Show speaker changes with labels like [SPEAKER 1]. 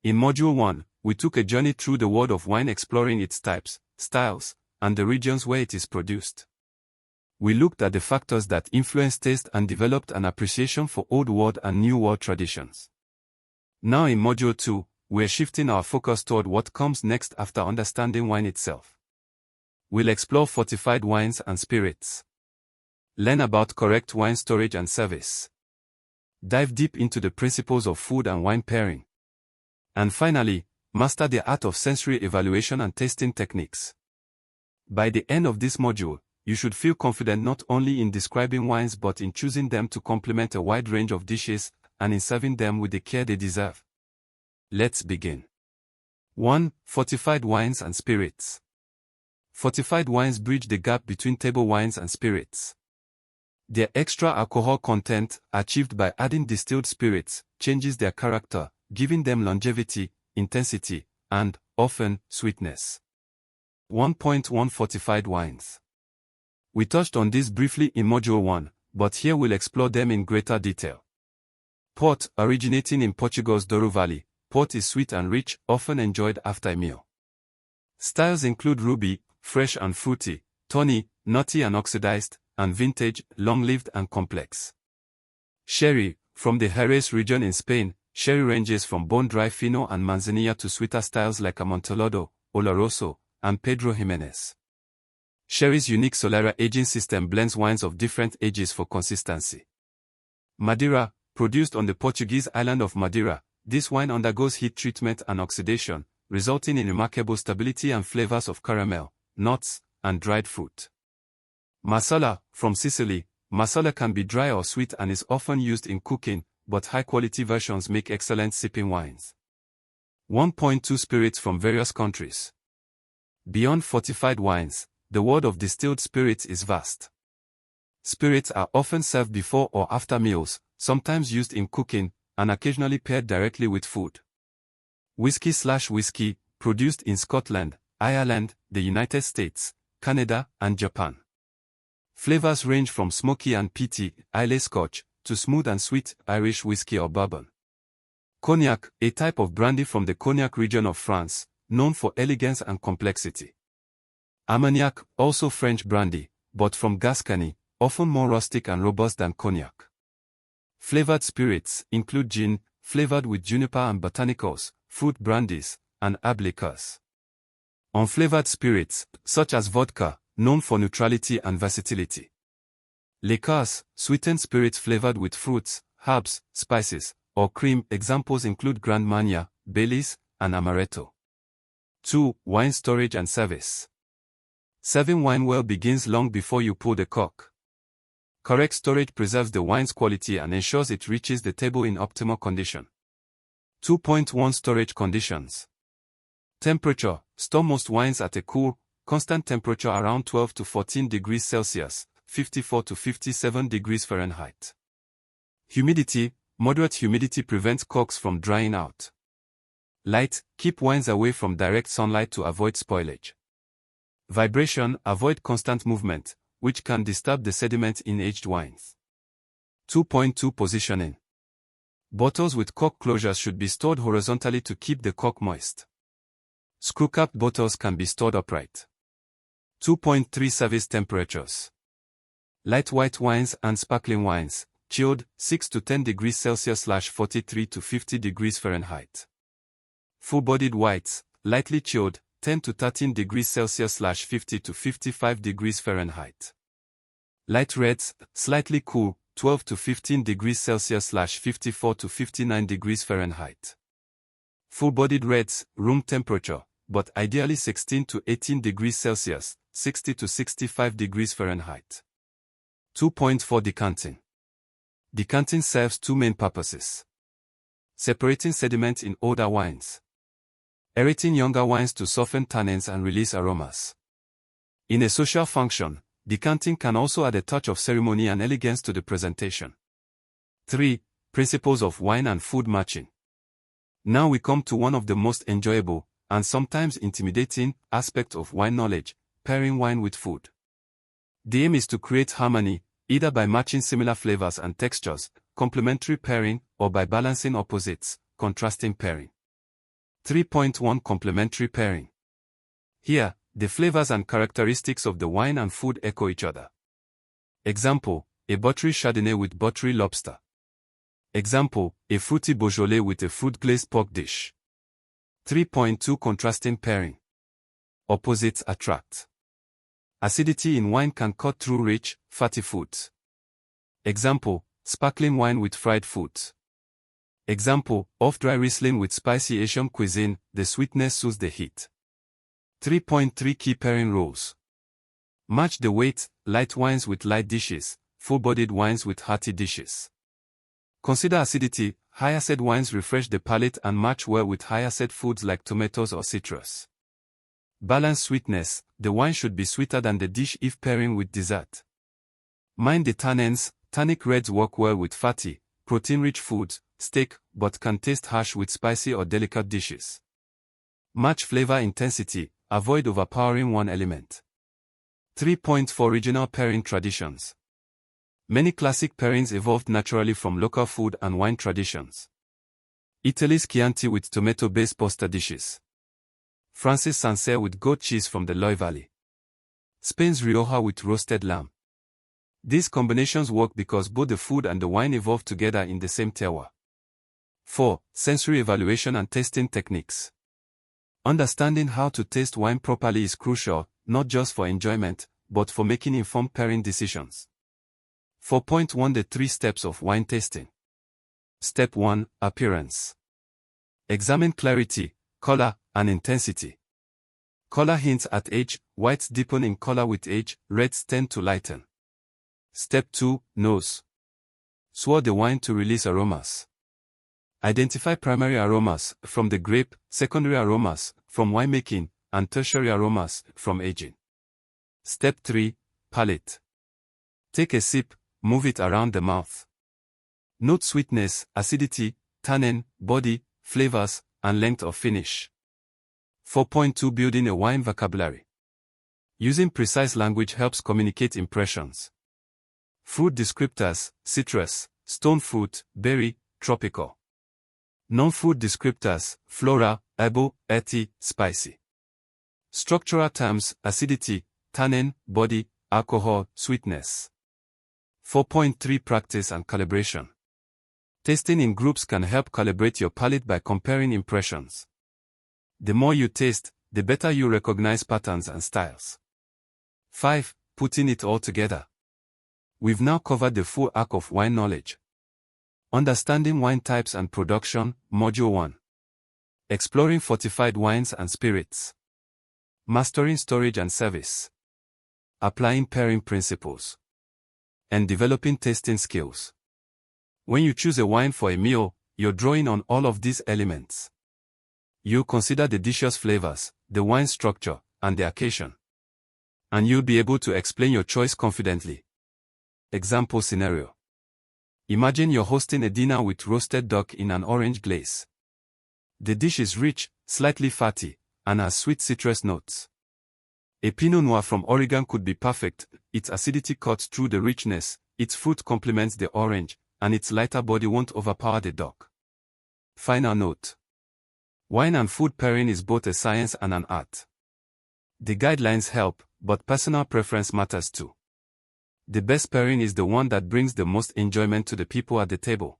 [SPEAKER 1] In Module 1, we took a journey through the world of wine, exploring its types, styles, and the regions where it is produced. We looked at the factors that influence taste and developed an appreciation for Old World and New World traditions. Now in Module 2, we're shifting our focus toward what comes next after understanding wine itself. We'll explore fortified wines and spirits. Learn about correct wine storage and service. Dive deep into the principles of food and wine pairing. And finally, master the art of sensory evaluation and tasting techniques. By the end of this module, you should feel confident not only in describing wines but in choosing them to complement a wide range of dishes and in serving them with the care they deserve. Let's begin. 1. Fortified wines and spirits. Fortified wines bridge the gap between table wines and spirits. Their extra alcohol content, achieved by adding distilled spirits, changes their character, giving them longevity, intensity, and, often, sweetness. 1.1 Fortified wines. We touched on this briefly in Module 1, but here we'll explore them in greater detail. Port, originating in Portugal's Douro Valley, port is sweet and rich, often enjoyed after a meal. Styles include ruby, fresh and fruity, tawny, nutty and oxidized, and vintage, long-lived and complex. Sherry, from the Jerez region in Spain, sherry ranges from bone-dry fino and manzanilla to sweeter styles like Amontillado, Oloroso, and Pedro Jimenez. Sherry's unique Solera aging system blends wines of different ages for consistency. Madeira, produced on the Portuguese island of Madeira, this wine undergoes heat treatment and oxidation, resulting in remarkable stability and flavors of caramel, nuts, and dried fruit. Marsala, from Sicily, Marsala can be dry or sweet and is often used in cooking, but high-quality versions make excellent sipping wines. 1.2 Spirits from various countries. Beyond fortified wines, the world of distilled spirits is vast. Spirits are often served before or after meals, sometimes used in cooking, and occasionally paired directly with food. Whiskey/whiskey, produced in Scotland, Ireland, the United States, Canada, and Japan. Flavors range from smoky and peaty, Islay Scotch, to smooth and sweet, Irish whiskey or bourbon. Cognac, a type of brandy from the Cognac region of France, known for elegance and complexity. Armagnac, also French brandy, but from Gascony, often more rustic and robust than Cognac. Flavored spirits include gin, flavored with juniper and botanicals, fruit brandies, and herb liqueurs. Unflavored spirits, such as vodka, known for neutrality and versatility. Liqueurs, sweetened spirits flavored with fruits, herbs, spices, or cream. Examples include Grand Marnier, Baileys, and Amaretto. 2. Wine storage and service. Serving wine well begins long before you pull the cork. Correct storage preserves the wine's quality and ensures it reaches the table in optimal condition. 2.1 Storage conditions. Temperature. Store most wines at a cool, constant temperature around 12 to 14 degrees Celsius, 54 to 57 degrees Fahrenheit. Humidity. Moderate humidity prevents corks from drying out. Light. Keep wines away from direct sunlight to avoid spoilage. Vibration. Avoid constant movement, which can disturb the sediment in aged wines. 2.2 Positioning. Bottles with cork closures should be stored horizontally to keep the cork moist. Screw-capped bottles can be stored upright. 2.3 Service temperatures. Light white wines and sparkling wines, chilled, 6 to 10 degrees Celsius/43 to 50 degrees Fahrenheit. Full-bodied whites, lightly chilled, 10 to 13 degrees Celsius/50 to 55 degrees Fahrenheit. Light reds, slightly cool, 12 to 15 degrees Celsius/54 to 59 degrees Fahrenheit. Full-bodied reds, room temperature, but ideally 16 to 18 degrees Celsius, 60 to 65 degrees Fahrenheit. 2.4 Decanting. Decanting serves two main purposes. Separating sediment in older wines. Aerating younger wines to soften tannins and release aromas. In a social function, decanting can also add a touch of ceremony and elegance to the presentation. 3. Principles of wine and food matching. Now we come to one of the most enjoyable, and sometimes intimidating, aspects of wine knowledge, pairing wine with food. The aim is to create harmony, either by matching similar flavors and textures, complementary pairing, or by balancing opposites, contrasting pairing. 3.1 Complementary pairing. Here, the flavors and characteristics of the wine and food echo each other. Example, a buttery Chardonnay with buttery lobster. Example, a fruity Beaujolais with a fruit-glazed pork dish. 3.2 Contrasting pairing. Opposites attract. Acidity in wine can cut through rich, fatty foods. Example, sparkling wine with fried foods. Example, off-dry Riesling with spicy Asian cuisine, the sweetness soothes the heat. 3.3 Key pairing rules. Match the weight, light wines with light dishes, full-bodied wines with hearty dishes. Consider acidity, high-acid wines refresh the palate and match well with high-acid foods like tomatoes or citrus. Balance sweetness, the wine should be sweeter than the dish if pairing with dessert. Mind the tannins, tannic reds work well with fatty, protein-rich foods, steak, but can taste harsh with spicy or delicate dishes. Match flavor intensity, avoid overpowering one element. 3.4 Regional pairing traditions. Many classic pairings evolved naturally from local food and wine traditions. Italy's Chianti with tomato-based pasta dishes. France's Sancerre with goat cheese from the Loire Valley. Spain's Rioja with roasted lamb. These combinations work because both the food and the wine evolved together in the same terroir. 4. Sensory evaluation and tasting techniques. Understanding how to taste wine properly is crucial, not just for enjoyment, but for making informed pairing decisions. 4.1 The 3 steps of wine tasting. Step 1. Appearance. Examine clarity, color, and intensity. Color hints at age, whites deepen in color with age, reds tend to lighten. Step 2. Nose. Swirl the wine to release aromas. Identify primary aromas from the grape, secondary aromas from winemaking, and tertiary aromas from aging. Step 3. Palate. Take a sip, move it around the mouth. Note sweetness, acidity, tannin, body, flavors, and length of finish. 4.2 Building a wine vocabulary. Using precise language helps communicate impressions. Fruit descriptors, citrus, stone fruit, berry, tropical. Non-food descriptors, flora, herbal, earthy, spicy. Structural terms, acidity, tannin, body, alcohol, sweetness. 4.3 Practice and calibration. Tasting in groups can help calibrate your palate by comparing impressions. The more you taste, the better you recognize patterns and styles. 5. Putting it all together. We've now covered the full arc of wine knowledge. Understanding wine types and production, Module 1. Exploring fortified wines and spirits. Mastering storage and service. Applying pairing principles. And developing tasting skills. When you choose a wine for a meal, you're drawing on all of these elements. You consider the dish's flavors, the wine structure, and the occasion. And you'll be able to explain your choice confidently. Example scenario. Imagine you're hosting a dinner with roasted duck in an orange glaze. The dish is rich, slightly fatty, and has sweet citrus notes. A Pinot Noir from Oregon could be perfect. Its acidity cuts through the richness, its fruit complements the orange, and its lighter body won't overpower the duck. Final note. Wine and food pairing is both a science and an art. The guidelines help, but personal preference matters too. The best pairing is the one that brings the most enjoyment to the people at the table.